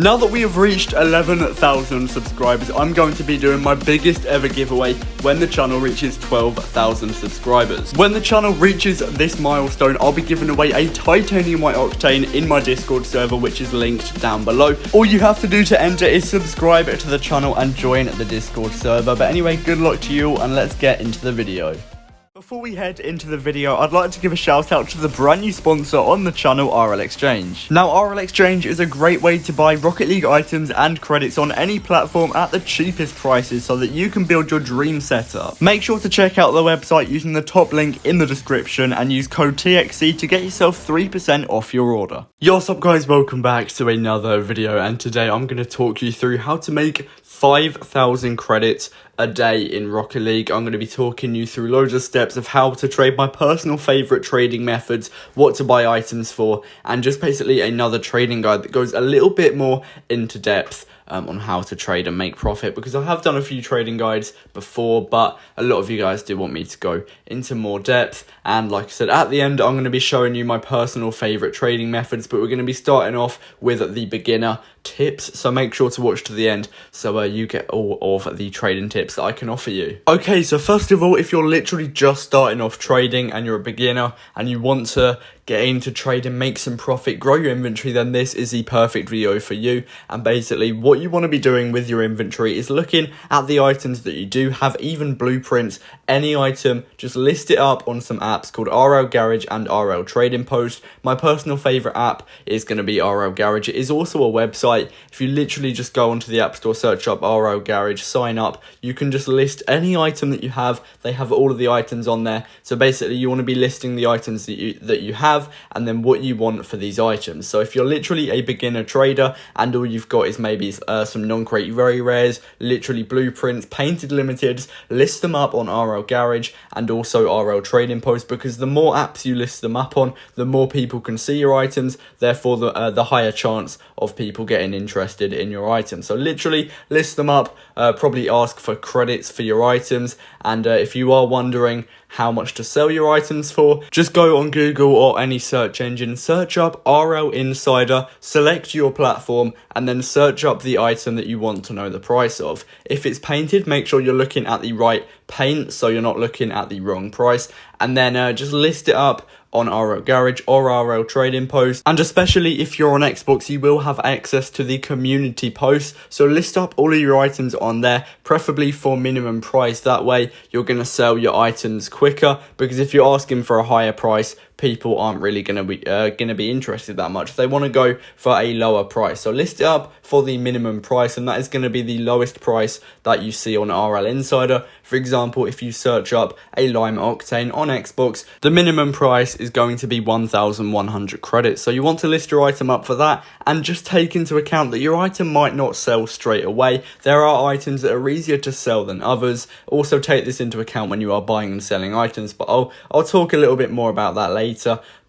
Now that we have reached 11,000 subscribers, I'm going to be doing my biggest ever giveaway when the channel reaches 12,000 subscribers. When the channel reaches this milestone, I'll be giving away a titanium white octane in my Discord server, which is linked down below. All you have to do to enter is subscribe to the channel and join the Discord server. But anyway, good luck to you, and let's get into the video. Before we head into the video, I'd like to give a shout out to the brand new sponsor on the channel, RL Exchange. Now, RL Exchange is a great way to buy Rocket League items and credits on any platform at the cheapest prices so that you can build your dream setup. Make sure to check out the website using the top link in the description and use code TXC to get yourself 3% off your order. Yo, what's up guys, welcome back to another video, and today I'm going to talk you through how to make 5,000 credits a day in Rocket League. I'm going to be talking you through loads of steps of how to trade, my personal favorite trading methods, what to buy items for, and just basically another trading guide that goes a little bit more into depth on how to trade and make profit, because I have done a few trading guides before, but a lot of you guys do want me to go into more depth. And like I said, at the end I'm going to be showing you my personal favorite trading methods, but we're going to be starting off with the beginner tips, so make sure to watch to the end so you get all of the trading tips that I can offer you. Okay, so first of all, if you're literally just starting off trading and you're a beginner and you want to get into trading, make some profit, grow your inventory, then this is the perfect video for you. And basically what you want to be doing with your inventory is looking at the items that you do have, even blueprints, any item, just list it up on some apps called RL Garage and RL Trading Post. My personal favorite app is going to be RL Garage. It is also a website. If you literally just go onto the App Store, search up RL Garage, sign up, you can just list any item that you have. They have all of the items on there. So basically you want to be listing the items that you have and then what you want for these items. So if you're literally a beginner trader and all you've got is maybe some non-crate very rares, literally blueprints, painted limiteds, list them up on RL Garage and also RL Trading Post, because the more apps you list them up on, the more people can see your items, therefore the higher chance of people getting interested in your items. So literally list them up, probably ask for credits for your items, and if you are wondering how much to sell your items for, just go on Google or any search engine, search up RL Insider, select your platform, and then search up the item that you want to know the price of. If it's painted, make sure you're looking at the right paint so you're not looking at the wrong price, and then just list it up on RL Garage or RL Trading Post. And especially if you're on Xbox, you will have access to the community post, so list up all of your items on there, preferably for minimum price. That way you're going to sell your items quicker, because if you're asking for a higher price, people aren't really going to be interested that much. They want to go for a lower price. So list it up for the minimum price, and that is going to be the lowest price that you see on RL Insider. For example, if you search up a Lime Octane on Xbox, the minimum price is going to be 1,100 credits. So you want to list your item up for that, and just take into account that your item might not sell straight away. There are items that are easier to sell than others. Also take this into account when you are buying and selling items, but I'll talk a little bit more about that later.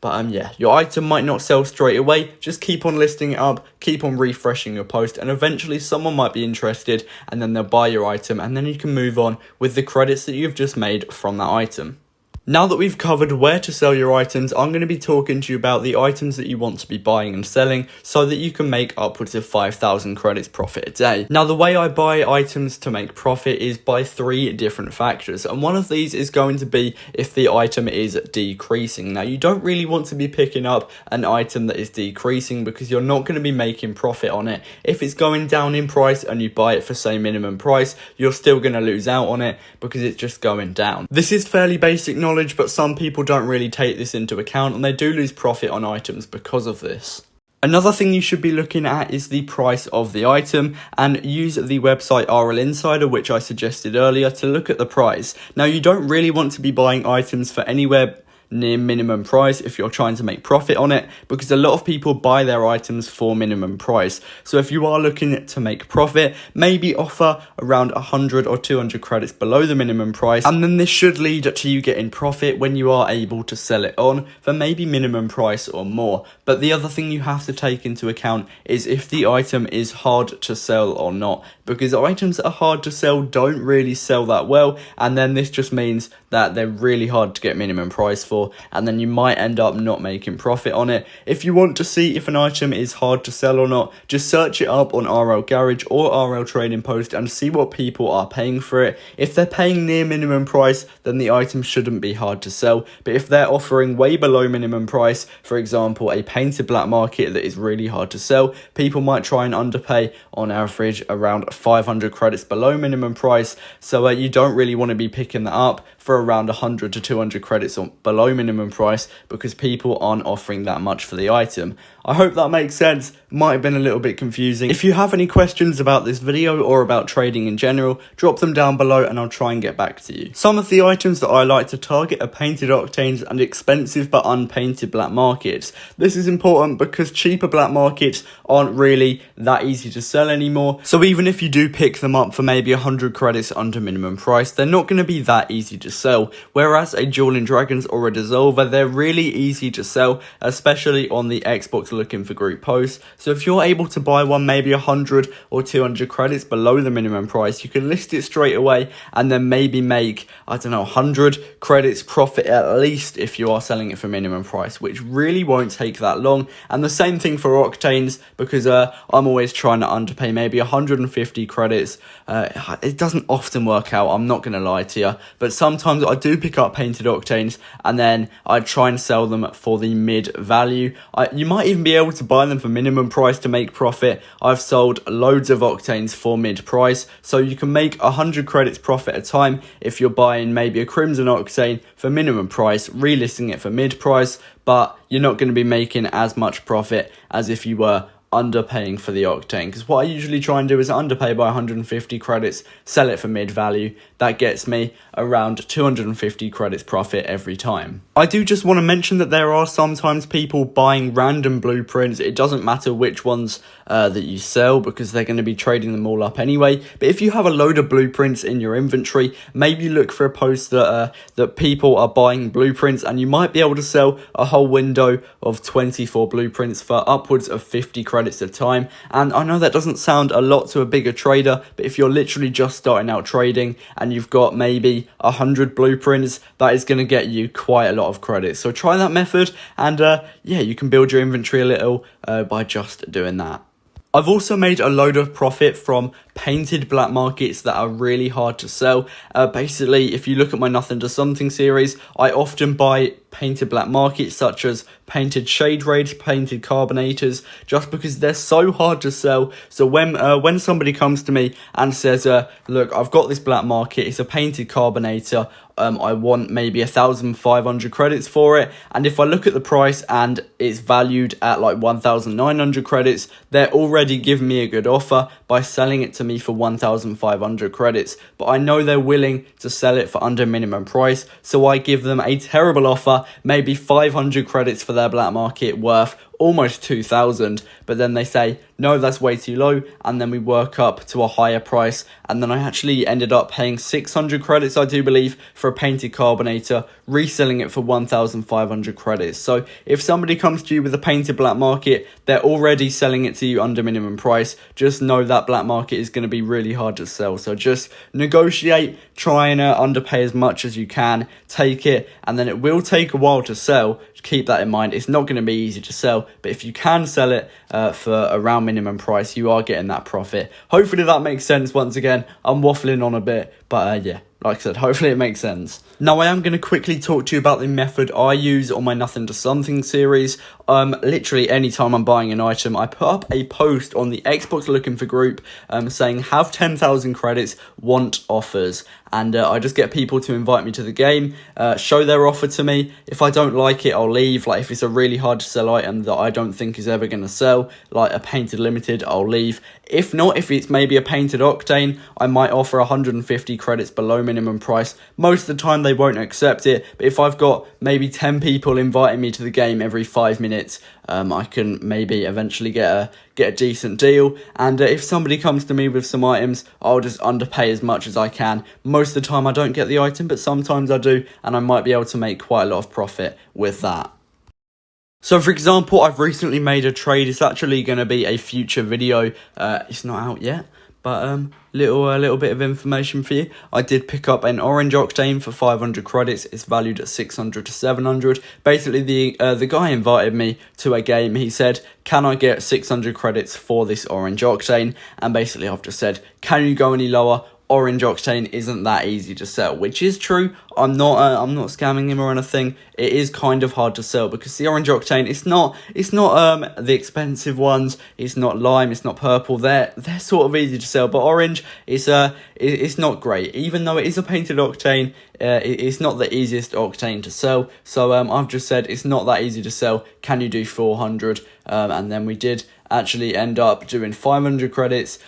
But yeah, your item might not sell straight away. Just keep on listing it up, keep on refreshing your post, and eventually someone might be interested and then they'll buy your item, and then you can move on with the credits that you've just made from that item. Now that we've covered where to sell your items, I'm going to be talking to you about the items that you want to be buying and selling so that you can make upwards of 5,000 credits profit a day. Now, the way I buy items to make profit is by 3 different factors, and one of these is going to be if the item is decreasing. Now, you don't really want to be picking up an item that is decreasing, because you're not going to be making profit on it. If it's going down in price and you buy it for, say, minimum price, you're still going to lose out on it because it's just going down. This is fairly basic knowledge, but some people don't really take this into account, and they do lose profit on items because of this. Another thing you should be looking at is the price of the item, and use the website RL Insider, which I suggested earlier, to look at the price. Now, you don't really want to be buying items for anywhere near minimum price if you're trying to make profit on it, because a lot of people buy their items for minimum price. So if you are looking to make profit, maybe offer around 100 or 200 credits below the minimum price, and then this should lead to you getting profit when you are able to sell it on for maybe minimum price or more. But the other thing you have to take into account is if the item is hard to sell or not, because items that are hard to sell don't really sell that well, and then this just means that they're really hard to get minimum price for, for, and then you might end up not making profit on it. If you want to see if an item is hard to sell or not, just search it up on RL Garage or RL Trading Post and see what people are paying for it. If they're paying near minimum price, then the item shouldn't be hard to sell. But if they're offering way below minimum price, for example, a painted black market that is really hard to sell, people might try and underpay on average around 500 credits below minimum price. So you don't really want to be picking that up for around 100 to 200 credits on below minimum price, because people aren't offering that much for the item. I hope that makes sense. Might have been a little bit confusing. If you have any questions about this video or about trading in general, drop them down below and I'll try and get back to you. Some of the items that I like to target are painted octanes and expensive but unpainted black markets. This is important because cheaper black markets aren't really that easy to sell anymore. So even if you do pick them up for maybe 100 credits under minimum price, they're not going to be that easy to sell. Whereas a Dueling Dragons or a Dissolver, they're really easy to sell, especially on the Xbox Looking for Group posts. So if you're able to buy one maybe 100 or 200 credits below the minimum price, you can list it straight away and then maybe make, I don't know, 100 credits profit at least if you are selling it for minimum price, which really won't take that long. And the same thing for octanes, because I'm always trying to underpay maybe 150 credits. It doesn't often work out, I'm not going to lie to you, but sometimes I do pick up painted octanes and then I try and sell them for the mid value. You might even be able to buy them for minimum price to make profit. I've sold loads of octanes for mid price, so you can make 100 credits profit at a time if you're buying maybe a crimson octane for minimum price, relisting it for mid price, but you're not going to be making as much profit as if you were underpaying for the octane. Because what I usually try and do is underpay by 150 credits, sell it for mid value. That gets me around 250 credits profit every time. I do just want to mention that there are sometimes people buying random blueprints. It doesn't matter which ones that you sell, because they're going to be trading them all up anyway. But if you have a load of blueprints in your inventory, maybe look for a post that that people are buying blueprints, and you might be able to sell a whole window of 24 blueprints for upwards of 50 credits at a time. And I know that doesn't sound a lot to a bigger trader, but if you're literally just starting out trading and you've got maybe 100 blueprints, that is going to get you quite a lot of credits. So try that method, and yeah, you can build your inventory a little by just doing that. I've also made a load of profit from painted black markets that are really hard to sell. Basically, if you look at my Nothing to Something series, I often buy painted black markets such as painted shade raids, painted carbonators, just because they're so hard to sell. So when somebody comes to me and says, look, I've got this black market, it's a painted carbonator, I want maybe 1,500 credits for it, and if I look at the price and it's valued at like 1,900 credits, they're already giving me a good offer by selling it to me for 1,500 credits, but I know they're willing to sell it for under minimum price, so I give them a terrible offer, maybe 500 credits for their black market worth almost 2,000, but then they say, no, that's way too low, and then we work up to a higher price, and then I actually ended up paying 600 credits, I do believe, for a painted carbonator, reselling it for 1,500 credits. So if somebody comes to you with a painted black market, they're already selling it to you under minimum price. Just know that black market is going to be really hard to sell, so just negotiate, try and underpay as much as you can, take it, and then it will take a while to sell. Keep that in mind. It's not going to be easy to sell, but if you can sell it for around minimum price, you are getting that profit. Hopefully that makes sense. Once again, I'm waffling on a bit, but yeah, like I said, hopefully it makes sense. Now I am going to quickly talk to you about the method I use on my Nothing to Something series. Literally anytime I'm buying an item, I put up a post on the Xbox Looking for group saying have 10,000 credits, want offers, and I just get people to invite me to the game, show their offer to me. If I don't like it, I'll leave. Like if it's a really hard to sell item that I don't think is ever going to sell, like a painted limited, I'll leave. If not, if it's maybe a painted octane, I might offer 150 credits below minimum price. Most of the time they won't accept it, but if I've got maybe 10 people inviting me to the game every 5 minutes, I can maybe eventually get a decent deal. And if somebody comes to me with some items, I'll just underpay as much as I can. Most of the time I don't get the item, but sometimes I do, and I might be able to make quite a lot of profit with that. So for example, I've recently made a trade. It's actually going to be a future video. It's not out yet, But little bit of information for you. I did pick up an orange octane for 500 credits. It's valued at 600 to 700. Basically, the guy invited me to a game. He said, "Can I get 600 credits for this orange octane?" And basically, I've just said, "Can you go any lower?" Orange octane isn't that easy to sell, which is true. I'm not scamming him or anything. It is kind of hard to sell because the orange octane, it's not the expensive ones. It's not lime, it's not purple. They're sort of easy to sell, but orange it's not great. Even though it is a painted octane, it's not the easiest octane to sell. So I've just said it's not that easy to sell. Can you do 400? And then we did actually end up doing 500 credits.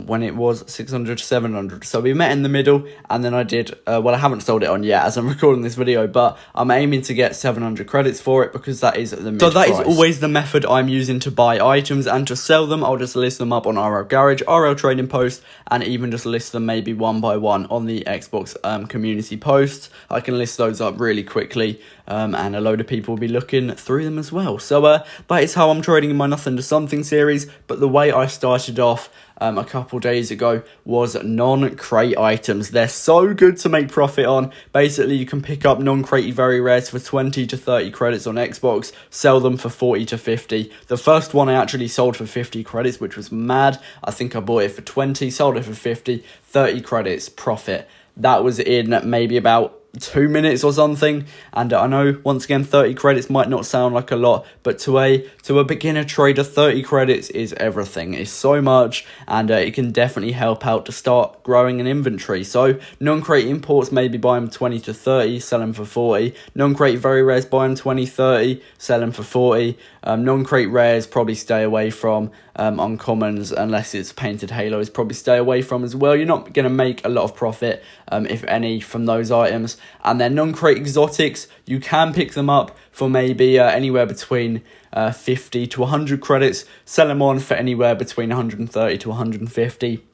When it was 600 to 700. So we met in the middle, and then I did, well, I haven't sold it on yet as I'm recording this video, but I'm aiming to get 700 credits for it because that is the mid price. So that is always the method I'm using to buy items, and to sell them, I'll just list them up on RL Garage, RL Trading Post, and even just list them maybe one by one on the Xbox community posts. I can list those up really quickly, and a load of people will be looking through them as well. So that is how I'm trading in my Nothing to Something series, but the way I started off a couple days ago was non-crate items. They're so good to make profit on. Basically, you can pick up non-crate very rares for 20 to 30 credits on Xbox, sell them for 40 to 50. The first one I actually sold for 50 credits, which was mad. I think I bought it for 20, sold it for 50, 30 credits profit. That was in maybe about 2 minutes or something, and I know once again 30 credits might not sound like a lot, but to a beginner trader, 30 credits is everything. It's so much, and it can definitely help out to start growing an inventory. So non-crate imports, maybe buy them 20 to 30, sell them for 40. Non-crate very rares, buy them 20, 30, sell them for 40. Non-crate rares, probably stay away from. Uncommons, unless it's painted halos, probably stay away from as well. You're not going to make a lot of profit, if any, from those items. And then non-crate exotics, you can pick them up for maybe anywhere between 50 to 100 credits, sell them on for anywhere between 130 to 150.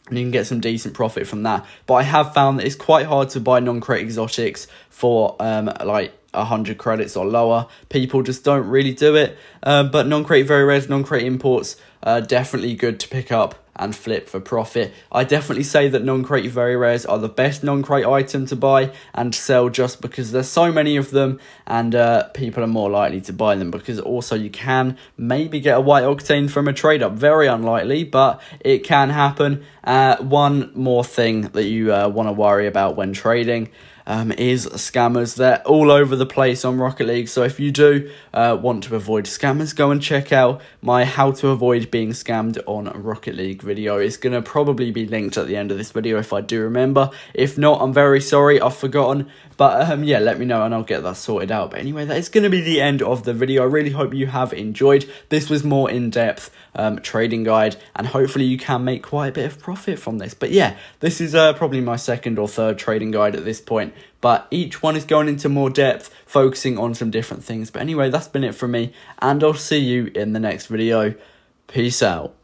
And you can get some decent profit from that. But I have found that it's quite hard to buy non-crate exotics for like 100 credits or lower. People just don't really do it. But non-crate very rares, non-crate imports, definitely good to pick up and flip for profit. I definitely say that non-crate very rares are the best non-crate item to buy and sell, just because there's so many of them, and people are more likely to buy them, because also you can maybe get a white octane from a trade up. Very unlikely, but it can happen. One more thing that you want to worry about when trading is scammers. They're all over the place on Rocket League, so if you do want to avoid scammers, go and check out my how to avoid being scammed on Rocket League video. It's going to probably be linked at the end of this video if I do remember. If not, I'm very sorry, I've forgotten. But yeah, let me know and I'll get that sorted out. But anyway, that is going to be the end of the video. I really hope you have enjoyed. This was more in-depth trading guide, and hopefully you can make quite a bit of profit from this. But yeah, this is probably my second or third trading guide at this point, but each one is going into more depth, focusing on some different things. But anyway, that's been it from me, and I'll see you in the next video. Peace out.